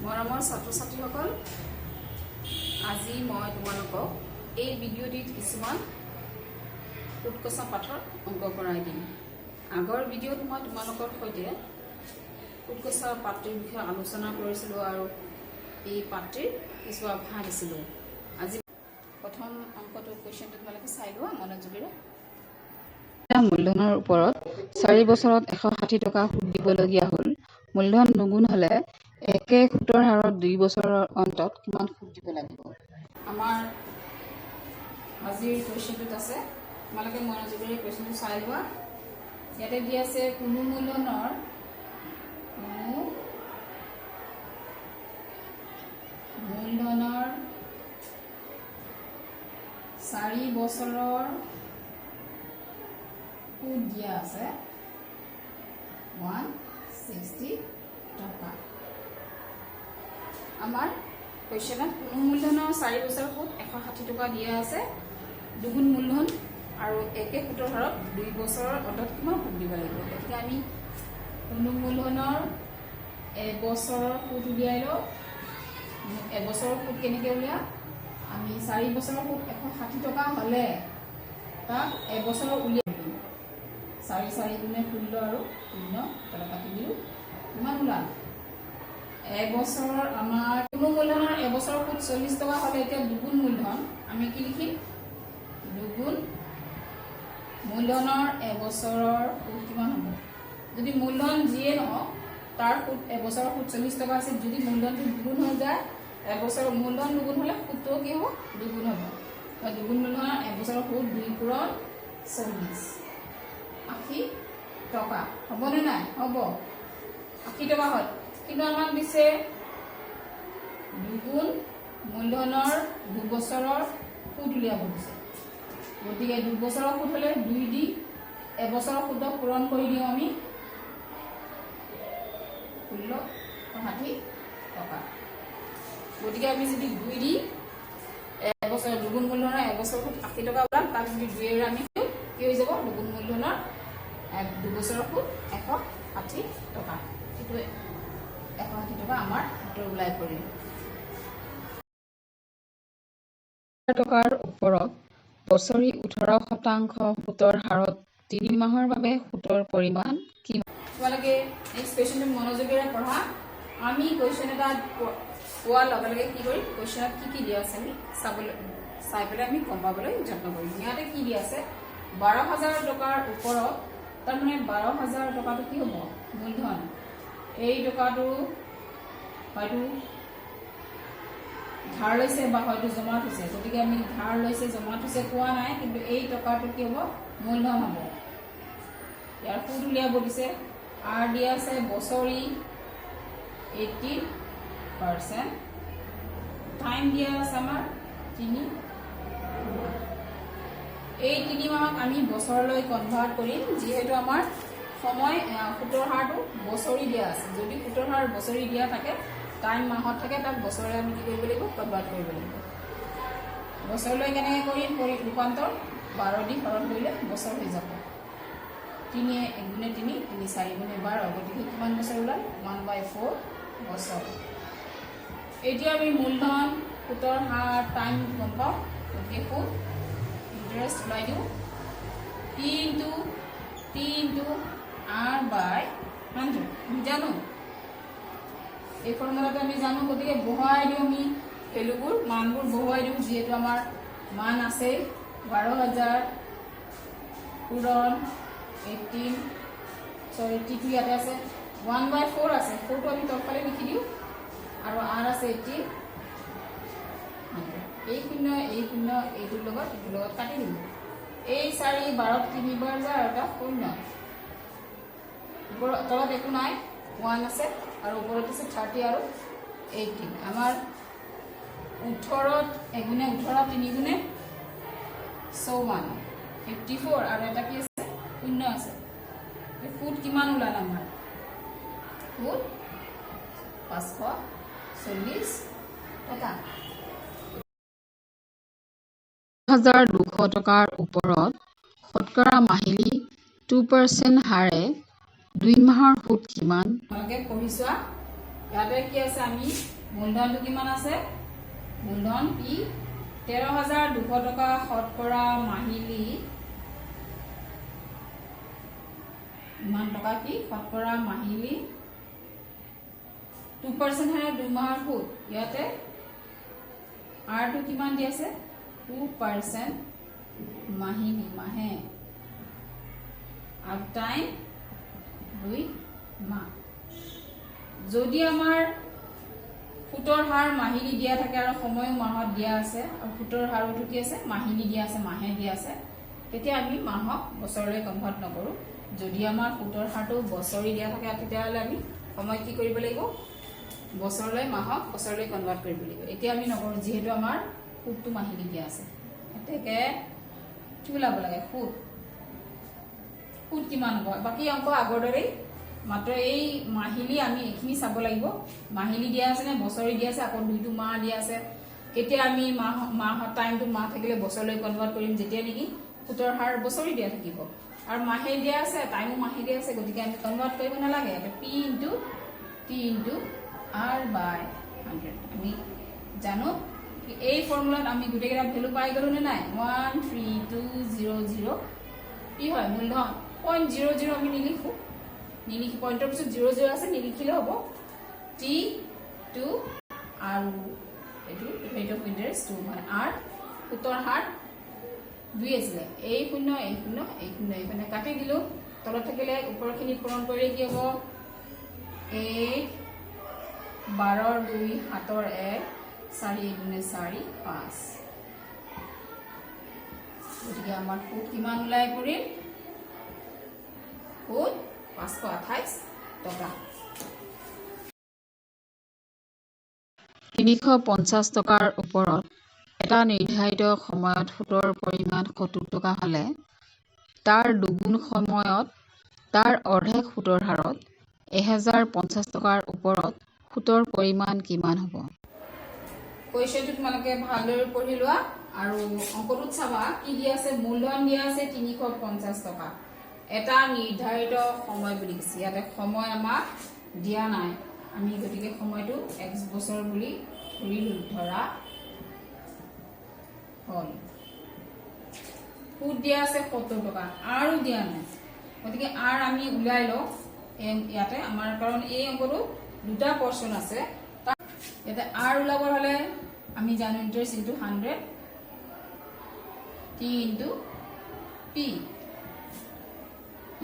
মৰমৰ ছাত্ৰ-ছাত্ৰীসকল, আজি মই তোমালোকক এই ভিডিঅ'টিত কিছুমান উৎকৰ্ষ পাঠৰ অংক কৰাই দিম। আগৰ ভিডিঅ'ত মই তোমালোকৰ সৈতে উৎকৰ্ষ পাঠটিৰ বিষয়ে আলোচনা কৰিছিলোঁ আৰু এই পাঠটিৰ কিছু আভাস দিছিলোঁ। আজি প্ৰথম অংকটো কুৱেশ্যনটো তোমালোকে চাই লোৱা মনোযোগেৰে। মূলধনৰ ওপৰত 4 বছৰত 160 টকা সুদ দিবলগীয়া হ'ল। মূলধন দুগুণ হ'লে একে সুতৰ হাৰত 2 বছৰৰ অন্তত কিমান সুদ দিব লাগিব? আমাৰ আজিৰ কুৱেশ্যনটোত আছে, তোমালোকে মনোযোগেৰে কুৱেশ্যনটো চাই লোৱা। ইয়াতে দি আছে কোনো মূলধনৰ 4 বছৰৰ সুদ দিয়া আছে 160 টকা। আমাৰ কুৱেশ্যনত কোনো মূলধনৰ 4 বছৰৰ সুদ 160 টকা দিয়া আছে, দুগুণ মূলধন আৰু একে সুতৰ হাৰত 2 বছৰৰ অন্তত কিমান সুদ দিব লাগিব। গতিকে আমি কোনো মূলধনৰ এবছৰৰ সুদ উলিয়াই লওঁ। এবছৰৰ সুদ কেনেকৈ উলিয়াম? আমি 4 বছৰৰ সুদ 160 টকা হ'লে তাক এবছৰৰ উলিয়াই দিম। 4 4 গুণে 16 আৰু 0 তলত কাটি দিওঁ, কিমান ওলাল? এবছৰৰ আমাৰ কোনো মূলধনৰ এবছৰৰ সুদ 40 টকা হ'লে এতিয়া দুগুণ মূলধন আমি কি লিখিম? দুগুণ মূলধনৰ এবছৰৰ সুদ কিমান হ'ব? যদি মূলধন যিয়ে নহওক তাৰ সুদ এবছৰৰ সুদ 40 টকা আছে, যদি মূলধনটো দুগুণ হৈ যায় এবছৰৰ মূলধন দুগুণ হ'লে সুদটো কি হ'ব? দুগুণ হ'ব। দুগুণ মূলধনৰ এবছৰৰ সুদ 2 পূৰণ 40 80 টকা হ'বনে নাই? হ'ব, 80 টকা হয়। কিন্তু আমাক দিছে দুগুণ মূলধনৰ 2 বছৰৰ সুদ উলিয়াব দিছে। গতিকে 2 বছৰৰ সুদ হ'লে 2 দি এবছৰৰ সুদক পূৰণ কৰি দিওঁ আমি 1660 টকা। গতিকে আমি যদি 2 দি এবছৰ দুগুণ মূলধনৰ এবছৰৰ সুদ 80 টকা ওলাম, তাক যদি 2 ৰে আমি কি হৈ যাব? দুগুণ মূলধনৰ 2 বছৰৰ সুদ 160 টকা। সেইটো 160 টকা আমাৰ হাতৰ ওলাই পৰিল। টকাৰ ওপৰত বছৰি 18% সুতৰ হাৰত 3 মাহৰ বাবে সুতৰ পৰিমাণ কিমান? তোমালোকে নেক্সট কুৱেশ্যনটো মনোযোগেৰে পঢ়া। আমি কুৱেশ্যন এটা পোৱাৰ লগে লগে কি কৰিম? কুৱেশ্যনত কি দিয়া আছে আমি চাই পেলাই আমি গম পাবলৈ যত্ন কৰিম। ইয়াতে কি দিয়া আছে? 12,000 টকাৰ ওপৰত, তাৰমানে 12,000 টকাটো কি হ'ব? মূলধন। এই টকাটো হয়তো ধাৰ লৈছে বা হয়তো জমা থৈছে। গতিকে আমি ধাৰ লৈছে জমা থৈছে কোৱা নাই, কিন্তু এই টকাটো কি হ'ব? মূলধন হ'ব। ইয়াৰ সুদ উলিয়াব দিছে, আৰু দিয়া আছে বছৰি 18%, টাইম দিয়া আছে আমাৰ 3। এই 3 মাহক আমি বছৰলৈ কনভাৰ্ট কৰিম, যিহেতু আমাৰ সময় সুতৰ হাৰটো বছৰি দিয়া আছে। যদি সুতৰ হাৰ বছৰি দিয়া থাকে, টাইম মাহত থাকে, তাক বছৰে আমি কি কৰিব লাগিব? কনভাৰ্ট কৰিব লাগিব। বছৰলৈ কেনেকৈ কৰিম? ৰূপান্তৰ 12 দি হৰণ কৰিলে বছৰ হৈ যাব। 3 গুণে 3, 3 4 গুণে 12, গতিকে কিমান বছৰ ওলাল? 1/4 বছৰ। এতিয়া আমি মূলধন সুতৰ হাৰ টাইম গম পাওঁ, গতিকে সুদ ইণ্টাৰেষ্ট ওলাই দিওঁ 3 R/100। আমি জানো এই ফৰ্মুলাটো আমি জানো, গতিকে বহুৱাই দিওঁ আমি ভেলুবোৰ, মানবোৰ বহুৱাই দিওঁ। যিহেতু আমাৰ মান আছে 12,000 পূৰণ 18, চৰি টিটো ইয়াতে আছে 1/4 আছে, 4টো আমি তলফালে লিখি দিওঁ আৰু R আছে 18। এই শূন্য এইটোৰ লগত কাটি দিওঁ। এই 4 12 3 বাৰ যায় আৰু এটা শূন্য। তলত একো নাই, 1 আছে আৰু ওপৰত আছে 30 আৰু 18। আমাৰ 18 এগুণে 18, 3 গুণে 54, 54 আৰু এটা কি আছে? শূন্য আছে। সুদ কিমান ওলাল আমাৰ? সুদ 540 টকা। 1,200 টকাৰ ওপৰত শতকৰা মাহিলী 2% হাৰে 2 মাহৰ সুদ কিমান? তোমালোকে পঢ়ি চোৱা। ইয়াতে কি আছে আমি মূলধনটো কিমান আছে মূলধন পি 13,200 টকা শতকৰা মাহিলী ইমান টকা কি শতকৰা মাহিলী 2% হাৰে 2 মাহৰ সুদ ইয়াতে R টো কিমান দি আছে 2% মাহিলী মাহে আপ টাইম 2 মাহ যদি আমাৰ সুতৰ হাৰ মাহিলী দিয়া থাকে আৰু সময়ও মাহত দিয়া আছে আৰু সুতৰ হাৰটো কি আছে মাহিলী দিয়া আছে মাহে দিয়া আছে তেতিয়া আমি মাহক বছৰলৈ কনভাৰ্ট নকৰো যদি আমাৰ সুতৰ হাৰটো বছৰি দিয়া থাকে তেতিয়াহলে আমি সময় কি কৰিব লাগিব বছৰলৈ মাহক বছৰলৈ কনভাৰ্ট কৰিব লাগিব এতিয়া আমি নকৰো যেহেতু আমাৰ সুতটো মাহিলী দিয়া আছে এতেকে কি লাভ লাগে সুত কিমান হ'ব বাকি অংক আগৰ দৰেই মাত্ৰ এই মাহিলী আমি এখিনি চাব লাগিব মাহিলী দিয়া আছে নে বছৰি দিয়া আছে আকৌ দুইটো মাহ দিয়া আছে কেতিয়া আমি মাহ টাইমটো মাহ থাকিলে বছৰলৈ কনভাৰ্ট কৰিম যেতিয়া নেকি সুতৰ হাৰ বছৰি দিয়া থাকিব আৰু মাহে দিয়া আছে টাইমো মাহে দিয়া আছে গতিকে আমি কনভাৰ্ট কৰিব নালাগে p * t * r / 100 আমি জানো এই ফৰ্মুলাত আমি গুটেকেটা ভ্যালু পাই গলো নে নাই 13200 কি হয় মূলধন 0.00 আমি নিলিখো পইণ্টৰ পিছত 00 আছে নিলিখিলে হ'ব t2 আৰু এটো ৰেট অফ ইন্টাৰেষ্ট 2 মানে r সুতৰ হাৰ 2 আছিল এই 0 মানে কাটি দিলো তলত থাকিলে ওপৰখিনি পূৰণ কৰিলে কি হ'ব 8 12 2 7 1 4 2 4 5 গতিকে আমাৰ সুত কিমান ওলাই পৰিল সুত 528 টকা 350 টকাৰ ওপৰত এটা নিৰ্ধাৰিত সময়ত সুতৰ পৰিমাণ 70 টকা হ'লে তাৰ দুগুণ সময়ত তাৰ অৰ্ধেক সুতৰ হাৰত 1050 টকাৰ ওপৰত সুতৰ পৰিমাণ কিমান হ'ব কোৱেশ্চনটো তোমালোকে ভালদৰে পঢ়ি লোৱা আৰু অংকটোত চাবা কি দিয়া আছে মূলধন দিয়া আছে 350 টকা এটা নিৰ্ধাৰিত সময় বুলি কৈছে ইয়াতে সময় আমাক দিয়া নাই আমি গতিকে সময়টো x বছৰ বুলি ধৰা হল সুদ দিয়া আছে 70 টকা আৰু দিয়া নাই গতিকে r আমি উলাই ল ইয়াতে আমাৰ কাৰণ এই অংকটো দুটা পোৰশন আছে ইয়াতে r উলাবৰ হলে আমি জানো interest into 100 t into p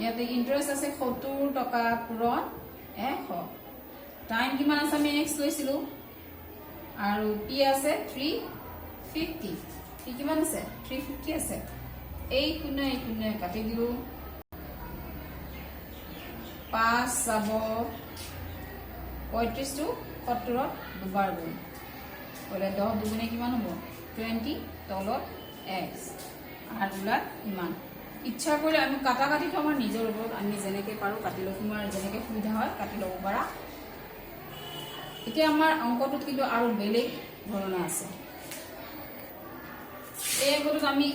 ইয়াতে ইন্টাৰেষ্ট আছে 70 টকা পূৰণ 100 টাইম কিমান আছে আমি নেক্সট লৈছিলো আৰু p আছে 350 p কিমান আছে 350 আছে এই 0 কাটি দিলো 5 যাব 35 টু 70 দুবাৰ গুণ হলে 10 দুগুণে কিমান হ'ব 20 তলত x আৰু উলাত ইমান ইচ্ছা কৰিলে আমি কাটা কাটিটো আমাৰ নিজৰ ওপৰত আমি যেনেকৈ পাৰো কাটি লওঁ তোমাৰ যেনেকৈ সুবিধা হয় কাটি ল'ব পাৰা এতিয়া আমাৰ অংকটোত কিন্তু আৰু বেলেগ ধৰণৰ আছে এই অংকটোত আমি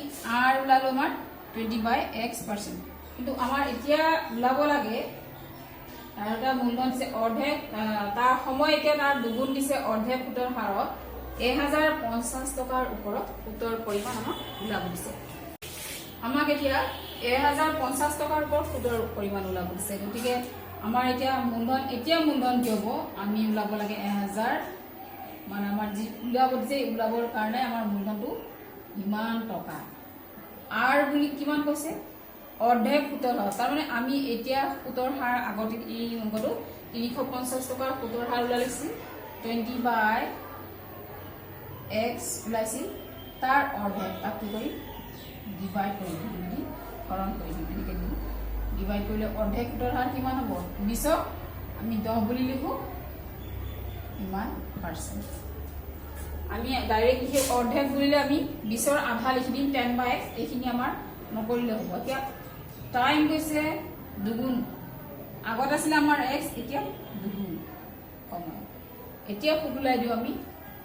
r উলালো আমাৰ 20/x% কিন্তু আমাৰ এতিয়া উলাব লাগে আৰু এটা মূলধন দিছে অৰ্ধেক তাৰ সময় এতিয়া তাৰ দুগুণ দিছে অৰ্ধেক সুতৰ হাৰত 1050 টকাৰ ওপৰত সুতৰ পৰিমাণ আমাক উলাব দিছে আমাক এতিয়া 1050 টকাৰ ওপৰত সুতৰ পৰিমাণ উলাব দিছে গতিকে আমাৰ এতিয়া মূলধন কি হ'ব আমি উলাব লাগে 1000 মানে আমাৰ যি উলাব দিছে উলাবৰ কাৰণে আমাৰ মূলধনটো ইমান টকা r বুলি কিমান কৈছে অৰ্ধেক সুতৰ হাৰ তাৰ মানে আমি এতিয়া সুতৰ হাৰ আগতে এই অংকটো 350 টকাৰ সুতৰ হাৰ উলাইছিল 20/x উলাইছিল তাৰ অৰ্ধেক কি কৰি ডিভাইড কৰি দিম হৰণ কৰি দিম এনেকৈ দিম ডিভাইড কৰিলে অৰ্ধেক সুতৰ হাৰ কিমান হ'ব 20 আমি 10 বুলি লিখো ইমান পাৰ্চেন্ট আমি ডাইৰেক্ট লিখি অৰ্ধেক বুলিলে আমি 20ৰ আধা লিখি দিম 10/x এইখিনি আমাৰ নকৰিলে হ'ব এতিয়া টাইম কৈছে দুগুণ আগত আছিল আমাৰ x এতিয়া দুগুণ সময় এতিয়া সুদ উলাই দিও আমি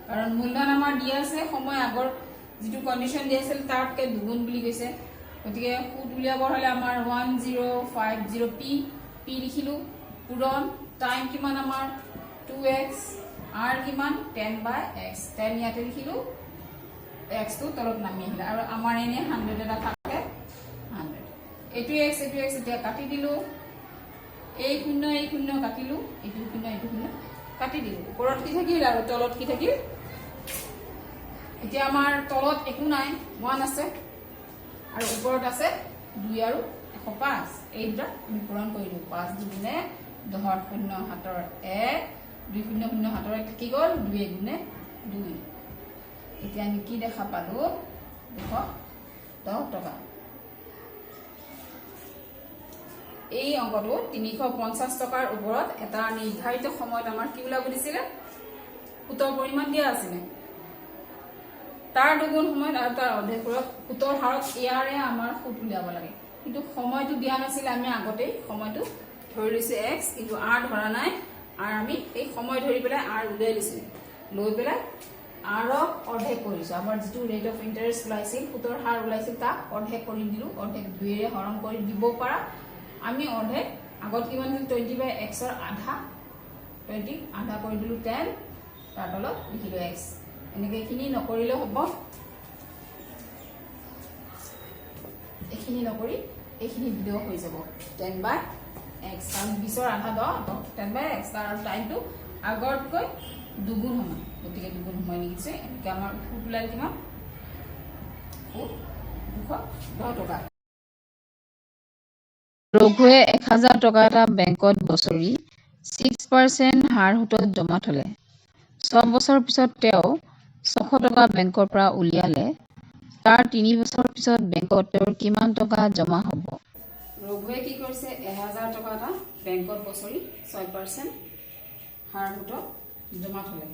কাৰণ মূলধন আমাৰ দিয়া আছে সময় আগৰ যেটো কন্ডিশন দিয়া আছিল তাতকে দুগুণ বুলি কৈছে গতিকে সুদ উলিয়াবৰ হলে আমাৰ 1050 p লিখিলো পূৰণ টাইম কিমান আমাৰ 2 2x r কিমান 10/x 10 ইয়াতে লিখিলো x তো তলত নামি আহিলে আৰু আমাৰ এনে 100 এটা থাকে 100 এইটো x এতিয়া কাটি দিলো এই শূন্য কাটিলো এইটো শূন্য কাটি দিলো ওপৰত কি থাকিল আৰু তলত কি থাকিল এতিয়া আমাৰ তলত একো নাই 1 আছে আৰু ওপৰত আছে 2 আৰু 105 এই দুটা আমি পূৰণ কৰিলো 5 দুগুণে 10 শূন্য হাতৰ 1 2 শূন্য শূন্য হাতৰ 1 থাকি গ'ল 2 গুণে 2 এতিয়া আমি কি দেখা পালো দেখো 10 টকা এই অংকটো 350 টকাৰ ওপৰত এটা নিৰ্ধাৰিত সময়ত আমাৰ কি উলাব দিছিলে সুতৰ পৰিমাণ দিয়া আছিল তাৰ দুগুণ সময়ত আৰু তাৰ অৰ্ধেক সুতৰ হাৰত ইয়াৰে আমাৰ সুত উলিয়াব লাগে কিন্তু সময়টো দিয়া নাছিল আমি আগতে সময়টো ধৰি লৈছে x কিন্তু r ধৰা নাই আৰু আমি এই সময় ধৰি পেলাই r উলিয়াই লৈছো লৈ পেলাই r অৰ্ধেক কৰিছো আমাৰ যেটো ৰেট অফ ইন্টাৰেষ্ট ওলাইছিল সুতৰ হাৰ ওলাইছিল তা অৰ্ধেক কৰি দিলো অৰ্ধেক 2 ৰে হৰণ কৰি দিব পাৰা আমি অৰ্ধেক আগত কিমান ছিল 20/x ৰ আধা 20 আধা কৰি দিলো 10 তাৰ তলত লিখিলো x এনেকে খিনি নকৰিলে হ'ব এখিনি নকৰি এখিনি ভিডিও হৈ যাব 10/x কাৰণ 20 ৰ আধা দ 10/x তাৰ টাইমটো আগতকৈ দুগুণ সময় গতিকে দুগুণ সময় লিখিছে এনেকে আমাৰ ফুটুলাই কিমান 210 টকা ৰঘুৱে 1000 টকা এটা বেংকত বছৰি 6% হাৰ সুতত জমা থলে 6 বছৰ পিছত তেওঁ 600 টকা বেংকৰ পৰা উলিয়ালে তাৰ 3 বছৰ পিছত বেংকত তেওঁৰ কিমান টকা জমা হ'ব ৰঘুৱে কি কৰিছে 1000 টকা এটা বেংকত বছৰি 6% হাৰ সুতত জমা থলে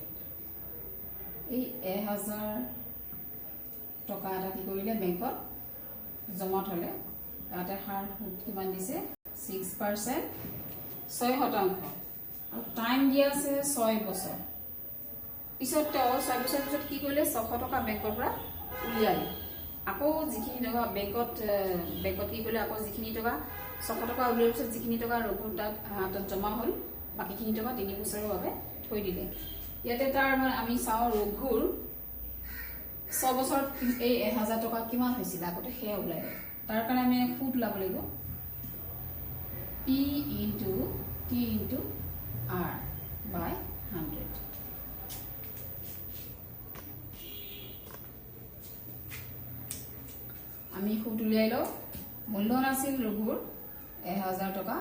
এই 1000 টকা এটা কি কৰিলে বেংকত জমা থলে তাতে হাৰ সুত কিমান দিছে 6% 6% আৰু টাইম দিয়া আছে 6 বছৰ পিছত তেওঁ 6 বছৰ পিছত কি কৰিলে 600 টকা বেংকৰ পৰা উলিয়ালে আকৌ যিখিনি টকা বেংকত কি কৰিলে আকৌ যিখিনি টকা 600 টকা উলিওৱাৰ পিছত যিখিনি টকা ৰঘুৰ তাত হাতত জমা হ'ল বাকিখিনি টকা 3 বছৰৰ বাবে থৈ দিলে ইয়াতে তাৰ আমি চাও ৰঘুৰ 6 বছৰ এই 1000 টকা কিমান হৈছিল আগতে হেয়া উলাই তাৰ কাৰণে আমি ফুট লাব লাগিব p into t into r by 100 আমি ফুট উলিয়াই লও মূলধন আছিল ৰঘুৰ 1000 টকা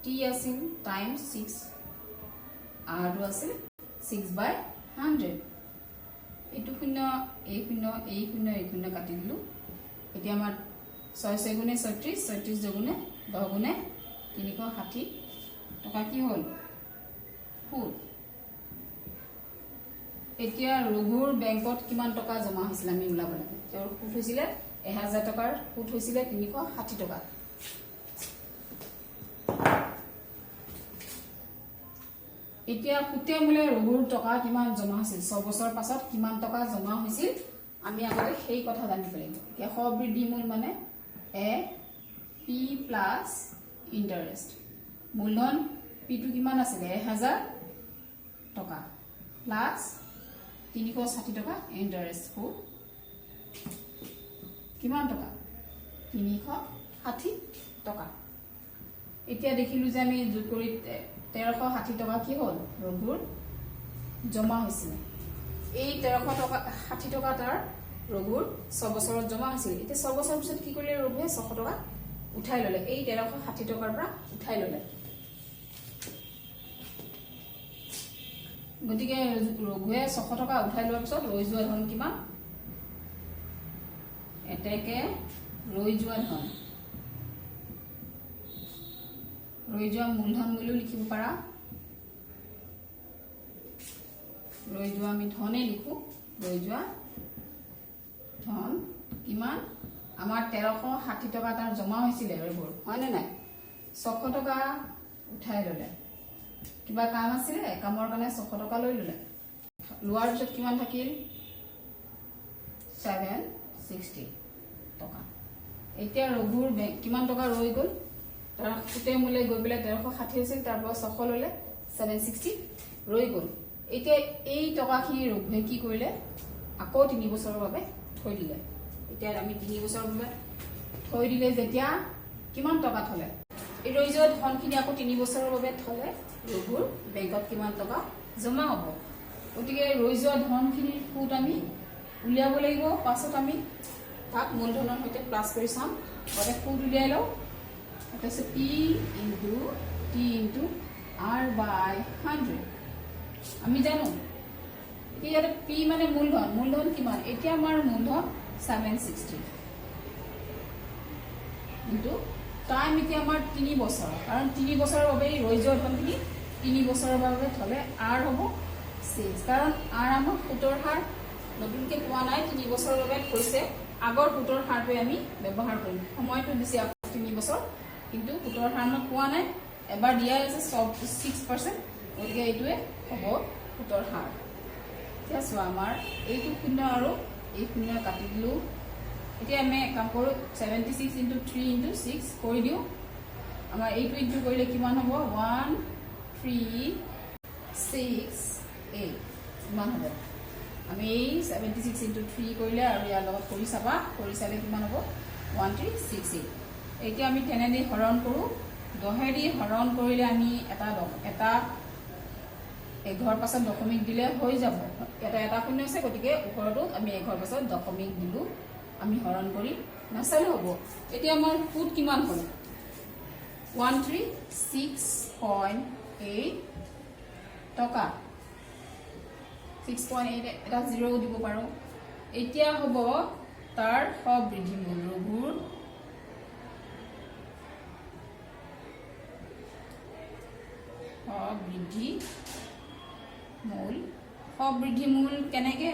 t আছিল টাইমছ 6 r আছিল 6/100 এটু শূন্য এই শূন্য কাটি দিলো এতিয়া আমাৰ 6 গুণে 36 36 দুগুণে 10 গুণে 360 টকা কি হল ফুট এতিয়া ৰঘুৰ বেংকত কিমান টকা জমা হৈছিল আমি উলাব লাগে তেওঁৰ ফুট হৈছিল 1000 টকাৰ ফুট হৈছিল 360 টকা এতিয়া ফুটে মূলে ৰঘুৰ টকা কিমান জমা হৈছিল 6 বছৰ পাছত কিমান টকা জমা হৈছিল আমি আগতে সেই কথা জানিব লাগিব এতিয়া সবৃদ্ধি মূল মানে a p plus interest মূলধন p টু কিমান আছিল 1000 টকা প্লাস 360 টকা ইন্টারেস্ট ফুট কিমান টকা 360 টকা এতিয়া দেখিলু যে আমি যোগ কৰি 1360 টকা কি হল ৰঘুৰ জমা হৈছিল এই 1360 টকা তাৰ ৰঘুৰ 6 বছৰত জমা হৈছিল এতিয়া 6 বছৰ পিছত কি কৰিলে ৰঘুৱে 600 টকা উঠাই ললে এই 1360 টকাৰ পৰা উঠাই ললে গতিকে ৰঘুৱে 600 টকা উঠাই লোৱাৰ পিছত ৰৈ যোৱা ধন কিমান এতেকে ৰৈ যোৱা ধন ৰৈ যোৱা মূলধন মূল্য লিখিব পাৰা ৰৈ যোৱা আমি ধনে লিখো ৰৈ যোৱা ধন কিমান আমাৰ 1360 টকা তাৰ জমা হৈছিল ৰঘুৰ হয় না নাই 600 টকা উঠাই ললে কিবা কাম আছিল কামৰ কাৰণে 600 টকা লৈ ললে লোৱাৰ পিছত কিমান থাকিল 760 টকা এতিয়া ৰঘুৰ কিমান টকা ৰৈ গল তাৰ ফুটে মূলে গৈ পেলাই 1360 হৈছিল তাৰ পৰা 600 ললে 760 ৰৈ গ'ল। এতিয়া এই টকাখিনি ৰঘুৱে কি কৰিলে, আকৌ 3 বছৰৰ বাবে থৈ দিলে। এতিয়া আমি 3 বছৰৰ বাবে থৈ দিলে যেতিয়া কিমান টকা থলে, এই ৰৈ যোৱা ধনখিনি আকৌ 3 বছৰৰ বাবে থলে ৰঘুৰ বেংকত কিমান টকা জমা হ'ব। গতিকে ৰৈ যোৱা ধনখিনিৰ সুদ আমি উলিয়াব লাগিব। পাছত আমি তাক মূলধনৰ সৈতে প্লাছ কৰি চাম। গতিকে সুদ উলিয়াই লওঁ। এটা হৈছে P into T into R বাই 100। আমি জানো ইয়াতে P মানে মূলধন। মূলধন কিমান? এতিয়া আমাৰ মূলধন 760 কিন্তু টাইম এতিয়া আমাৰ 3 বছৰ, কাৰণ 3 বছৰৰ বাবে ৰৈ যোৱা ধনখিনি 3 বছৰৰ বাবে থলে R হ'ব 6, কাৰণ R আমাৰ সুতৰ হাৰ নতুনকৈ পোৱা নাই, 3 বছৰৰ বাবে থৈছে। আগৰ সুতৰ হাৰটোৱে আমি ব্যৱহাৰ কৰিম। সময়টো দিছে 3 বছৰ, কিন্তু সুতৰ হাৰ মই পোৱা নাই, এবাৰ দিয়া আছে 6%, গতিকে এইটোৱে হ'ব সুতৰ হাৰ। এতিয়া চোৱা, আমাৰ এইটো শূন্য আৰু এই শূন্য কাটি দিলোঁ। এতিয়া আমি কাম কৰোঁ 76 ইনটু 3 ইনটু 6 কৰি দিওঁ। আমাৰ এইটো ইনটু কৰিলে কিমান হ'ব? 1368 ইমান হ'ব। আমি 76 ইনটু 3 কৰিলে আৰু ইয়াৰ লগত কৰি চাবা, কৰি চালে কিমান হ'ব? 1368। এতিয়া আমি তেনেদি হৰণ কৰোঁ। 10 দি হৰণ কৰিলে আমি এটা এঘৰ পাছত দশমিক দিলে হৈ যাব। এটা শূন্য আছে, গতিকে ওপৰতো আমি এঘৰ পাছত দশমিক দিলোঁ। আমি হৰণ কৰি নাচালে হ'ব। এতিয়া আমাৰ সুদ কিমান হ'ল? 136.8 টকা। 6.8 এটা 0 দিব পাৰোঁ। এতিয়া হ'ব তাৰ সবৃদ্ধি মূল। ৰঘুৰ সবৃদ্ধি মূল। সবৃদ্ধি মূল কেনেকে?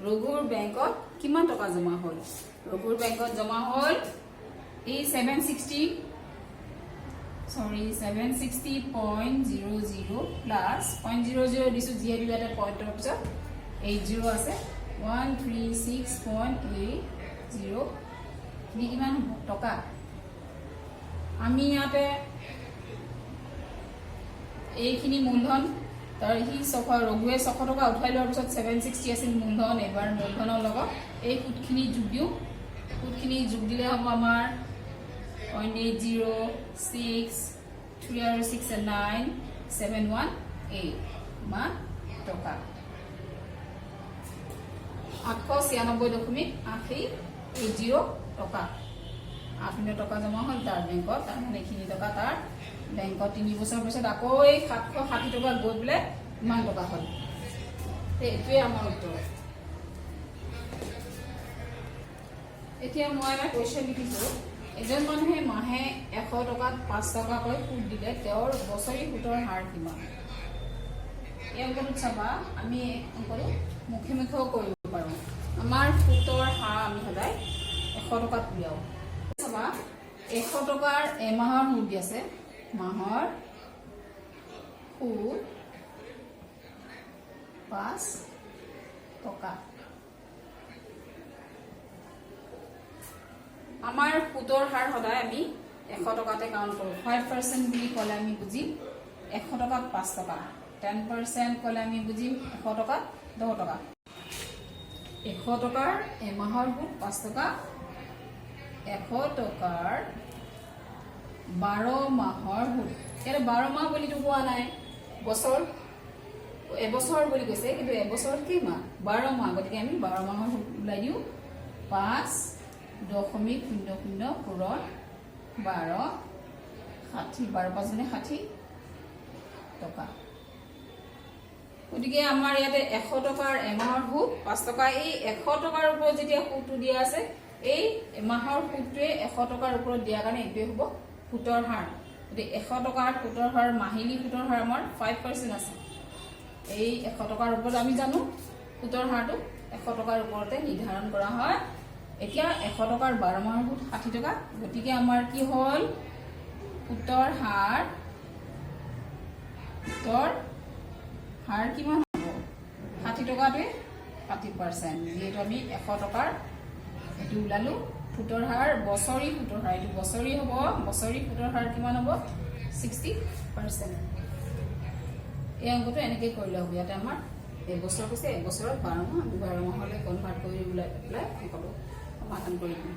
ৰঘুৰ বেংকত কিমান টকা জমা হ'ল? ৰঘুৰ বেংকত জমা হ'ল এই 760.00 প্লাছ 0.00 দিছোঁ, যিহেতু ইয়াতে পইণ্টৰ পিছত 80 আছে। 136.80 কিমান টকা? আমি ইয়াতে এইখিনি মূলধন, তাৰ সি ৰঘুৱে 600 টকা উঠাই লোৱাৰ পিছত 760 আছিল মূলধন। এবাৰ মূলধনৰ লগত এই সুদখিনি যোগ দিওঁ। সুদখিনি যোগ দিলে হ'ব আমাৰ 0.806 3 আৰু 6 9 718 ইমান টকা। 896.80 টকা। 800 টকা জমা হ'ল তাৰ বেংকত। তাৰমানে এইখিনি টকা তাৰ বেংকত 3 বছৰ পিছত আকৌ এই 760 টকা গৈ পেলাই ইমান টকা হ'ল। এইটোৱে আমাৰ উত্তৰ। এতিয়া মই এটা কুৱেশ্যন লিখিছোঁ। এজন মানুহে মাহে 100 টকাত 5 টকাকৈ সুদ দিলে তেওঁৰ বছৰি সুতৰ হাৰ কিমান? এই অংকটোত চাবা, আমি অংকটো মুখে মুখেও কৰিব পাৰোঁ। আমাৰ সুতৰ হাৰ আমি সদায় 100 টকাত উলিয়াওঁ। চাবা, 100 টকাৰ এমাহৰ সুদ দি আছে। মাহৰ সুদ 5 টকা। আমাৰ সুতৰ হাৰ সদায় আমি 100 টকাতে কাউণ্ট কৰোঁ। 5% বুলি ক'লে আমি বুজিম 100 টকাত 5 টকা। 10% ক'লে আমি বুজিম 100 টকাত 10 টকা। 100 টকাৰ এমাহৰ সুদ 5 টকা। 100 টকাৰ 12 মাহৰ সুদ। ইয়াতে 12 মাহ বুলিতো কোৱা নাই, বছৰ এবছৰ বুলি কৈছে, কিন্তু এবছৰত কি মাহ? 12 মাহ। গতিকে আমি 12 মাহৰ সুদ ওলাই দিওঁ। 5.00 পূৰণ 12 60 12 5 গুণে 60 টকা। গতিকে আমাৰ ইয়াতে 100 টকাৰ এমাহৰ সুদ 5 টকা। এই 100 টকাৰ ওপৰত যেতিয়া সুদটো দিয়া আছে, এই এমাহৰ সুদটোৱে 100 টকাৰ ওপৰত দিয়াৰ কাৰণে এইটোৱে হ'ব সুতৰ হাৰ। গতিকে 100 টকাৰ সুতৰ হাৰ, মাহিলী সুতৰ হাৰ আমাৰ 5% আছে। এই 100 টকাৰ ওপৰত আমি জানো সুতৰ হাৰটো 100 টকাৰ ওপৰতে নিৰ্ধাৰণ কৰা হয়। এতিয়া 100 টকাৰ 12 মাহৰ সুদ 60 টকা। গতিকে আমাৰ কি হ'ল? সুতৰ হাৰ কিমান হ'ব? 60 টকাটোৱে 30%। যিহেতু আমি 100 টকাৰ এইটো ওলালোঁ সুতৰ হাৰ, বছৰি সুতৰ হাৰ। এইটো বছৰি হ'ব। বছৰি সুতৰ হাৰ কিমান হ'ব? 60%। এই অংকটো এনেকৈ কৰিলে হ'ব। ইয়াতে আমাৰ এবছৰ কৈছে, এবছৰত 12 মাহ, আমি 12 মাহলৈ কনভাৰ্ট কৰি ওলাই পেলাই অংকটো সমাধান কৰি দিম।